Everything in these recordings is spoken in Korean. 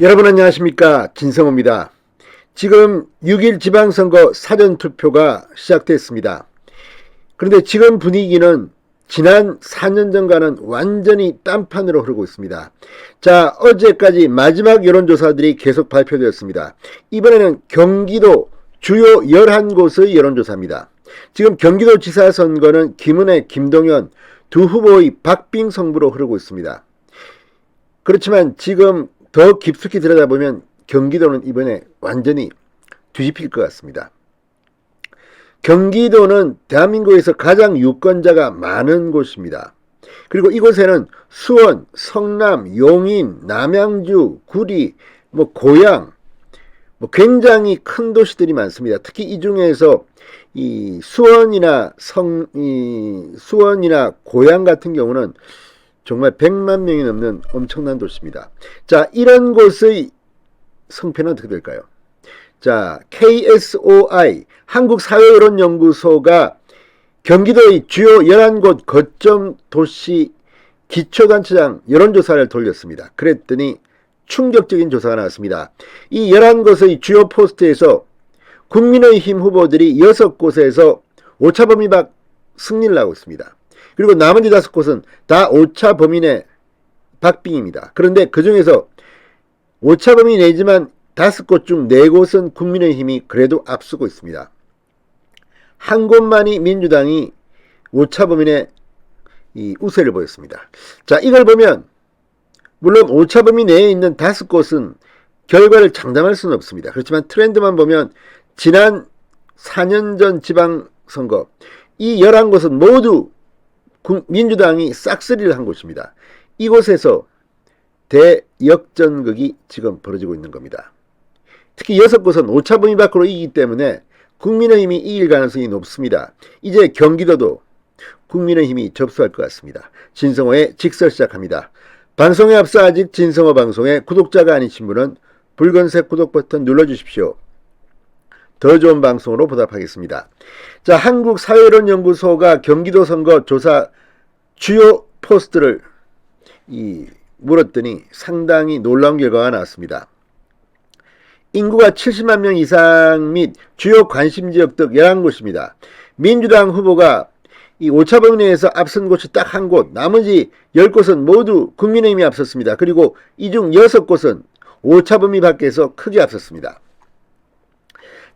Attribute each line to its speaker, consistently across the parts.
Speaker 1: 여러분 안녕하십니까, 진성호입니다. 지금 6일 지방선거 사전투표가 시작됐습니다. 그런데 지금 분위기는 지난 4년 전과는 완전히 딴판으로 흐르고 있습니다. 자, 어제까지 마지막 여론조사들이 계속 발표되었습니다. 이번에는 경기도 주요 11곳의 여론조사입니다. 지금 경기도지사 선거는 김은혜, 김동연 두 후보의 박빙 승부로 흐르고 있습니다. 그렇지만 지금 더 깊숙이 들여다보면 경기도는 이번에 완전히 뒤집힐 것 같습니다. 경기도는 대한민국에서 가장 유권자가 많은 곳입니다. 그리고 이곳에는 수원, 성남, 용인, 남양주, 구리, 고양, 굉장히 큰 도시들이 많습니다. 특히 이 중에서 이 수원이나 고양 같은 경우는 정말 100만 명이 넘는 엄청난 도시입니다. 자, 이런 곳의 성패는 어떻게 될까요? 자, KSOI 한국사회여론연구소가 경기도의 주요 11곳 거점 도시 기초단체장 여론조사를 돌렸습니다. 그랬더니 충격적인 조사가 나왔습니다. 이 11곳의 주요 포스트에서 국민의힘 후보들이 6곳에서 오차 범위 밖 승리를 하고 있습니다. 그리고 나머지 5곳은 다 오차 범위 내 박빙입니다. 그런데 그 중에서 오차 범위 내지만 5곳 중 4곳은 국민의힘이 그래도 앞서고 있습니다. 한 곳만이 민주당이 오차 범위 내 이 우세를 보였습니다. 자, 이걸 보면 물론 오차 범위 내에 있는 5곳은 결과를 장담할 수는 없습니다. 그렇지만 트렌드만 보면 지난 4년 전 지방선거 이 11곳은 모두 민주당이 싹쓸이를 한 곳입니다. 이곳에서 대역전극이 지금 벌어지고 있는 겁니다. 특히 6곳은 오차 범위 밖으로 이기기 때문에 국민의힘이 이길 가능성이 높습니다. 이제 경기도도 국민의힘이 접수할 것 같습니다. 진성호의 직설 시작합니다. 방송에 앞서 아직 진성호 방송에 구독자가 아니신 분은 붉은색 구독 버튼 눌러주십시오. 더 좋은 방송으로 보답하겠습니다. 자, 한국사회여론연구소가 경기도 선거 조사 주요 포스트를 물었더니 상당히 놀라운 결과가 나왔습니다. 인구가 70만 명 이상 및 주요 관심지역 등 11곳입니다. 민주당 후보가 이 오차범위 내에서 앞선 곳이 딱 한 곳, 나머지 10곳은 모두 국민의힘이 앞섰습니다. 그리고 이 중 6곳은 오차범위 밖에서 크게 앞섰습니다.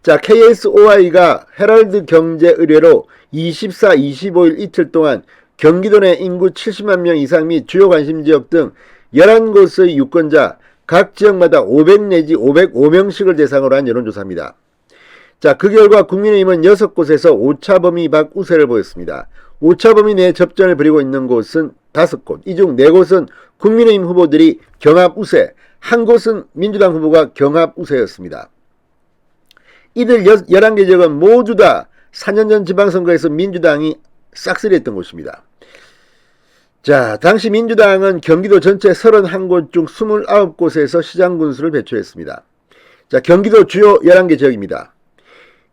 Speaker 1: 자, KSOI가 헤럴드 경제 의뢰로 24, 25일 이틀 동안 경기도 내 인구 70만 명 이상 및 주요 관심지역 등 11곳의 유권자 각 지역마다 500 내지 505명씩을 대상으로 한 여론조사입니다. 자, 그 결과 국민의힘은 6곳에서 오차범위 밖 우세를 보였습니다. 오차범위 내 접전을 벌이고 있는 곳은 5곳, 이 중 4곳은 국민의힘 후보들이 경합 우세, 한 곳은 민주당 후보가 경합 우세였습니다. 이들 11개 지역은 모두 다 4년 전 지방선거에서 민주당이 싹쓸이했던 곳입니다. 자, 당시 민주당은 경기도 전체 31곳 중 29곳에서 시장 군수를 배출했습니다. 자, 경기도 주요 11개 지역입니다.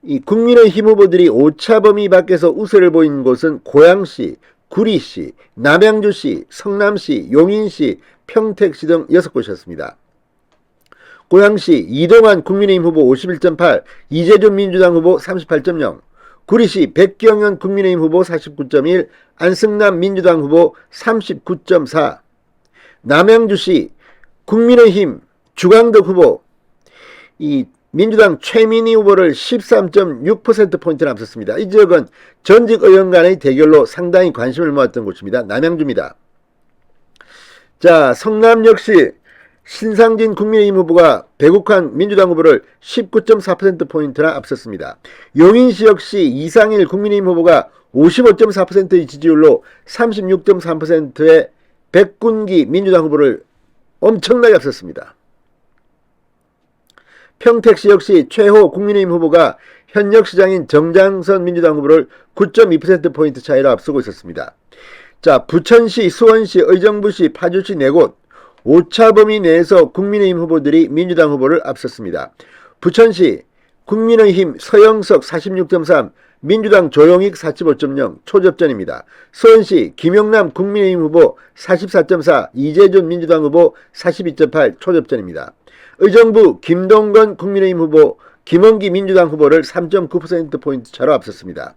Speaker 1: 이 국민의힘 후보들이 오차범위 밖에서 우세를 보인 곳은 고양시, 구리시, 남양주시, 성남시, 용인시, 평택시 등 6곳이었습니다. 고양시 이동환 국민의힘 후보 51.8, 이재준 민주당 후보 38.0, 구리시 백경현 국민의힘 후보 49.1, 안승남 민주당 후보 39.4, 남양주시 국민의힘 주광덕 후보 이 민주당 최민희 후보를 13.6%포인트나 앞섰습니다. 이 지역은 전직 의원 간의 대결로 상당히 관심을 모았던 곳입니다. 남양주입니다. 자, 성남 역시 신상진 국민의힘 후보가 배국환 민주당 후보를 19.4%포인트나 앞섰습니다. 용인시 역시 이상일 국민의힘 후보가 55.4%의 지지율로 36.3%의 백군기 민주당 후보를 엄청나게 앞섰습니다. 평택시 역시 최호 국민의힘 후보가 현역 시장인 정장선 민주당 후보를 9.2%포인트 차이로 앞서고 있었습니다. 자, 부천시, 수원시, 의정부시, 파주시 4곳 오차범위 내에서 국민의힘 후보들이 민주당 후보를 앞섰습니다. 부천시 국민의힘 서영석 46.3, 민주당 조용익 45.0 초접전입니다. 서울시 김영남 국민의힘 후보 44.4, 이재준 민주당 후보 42.8 초접전입니다. 의정부 김동건 국민의힘 후보 김원기 민주당 후보를 3.9%포인트 차로 앞섰습니다.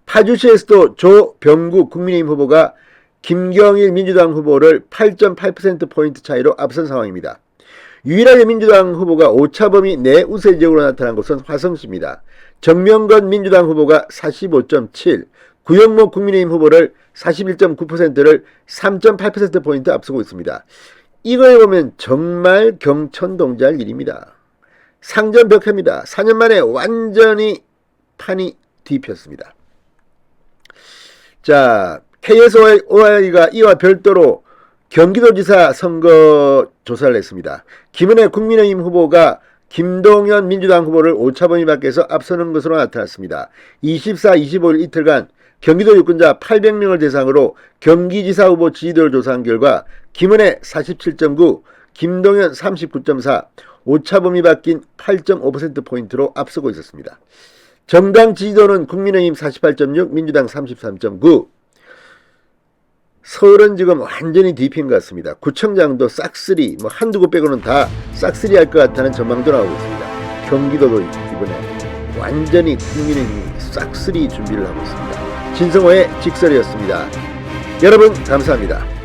Speaker 1: 파주시에서도 조병구 국민의힘 후보가 김경일 민주당 후보를 8.8%포인트 차이로 앞선 상황입니다. 유일하게 민주당 후보가 오차범위 내 우세 지역으로 나타난 곳은 화성시입니다. 정명건 민주당 후보가 45.7, 구영모 국민의힘 후보를 41.9%를 3.8%포인트 앞서고 있습니다. 이거에 보면 정말 경천동지할 일입니다. 상전벽해입니다. 4년 만에 완전히 판이 뒤폈습니다. 자, KSOI가 이와 별도로 경기도지사 선거 조사를 했습니다. 김은혜 국민의힘 후보가 김동연 민주당 후보를 오차범위 밖에서 앞서는 것으로 나타났습니다. 24, 25일 이틀간 경기도 유권자 800명을 대상으로 경기지사 후보 지지도를 조사한 결과 김은혜 47.9, 김동연 39.4, 오차범위 바뀐 8.5%포인트로 앞서고 있었습니다. 정당 지지도는 국민의힘 48.6, 민주당 33.9. 서울은 지금 완전히 뒤핀 것 같습니다. 구청장도 싹쓸이, 한두 곳 빼고는 다 싹쓸이 할 것 같다는 전망도 나오고 있습니다. 경기도도 이번에 완전히 국민의힘이 싹쓸이 준비를 하고 있습니다. 진성호의 직설이었습니다. 여러분 감사합니다.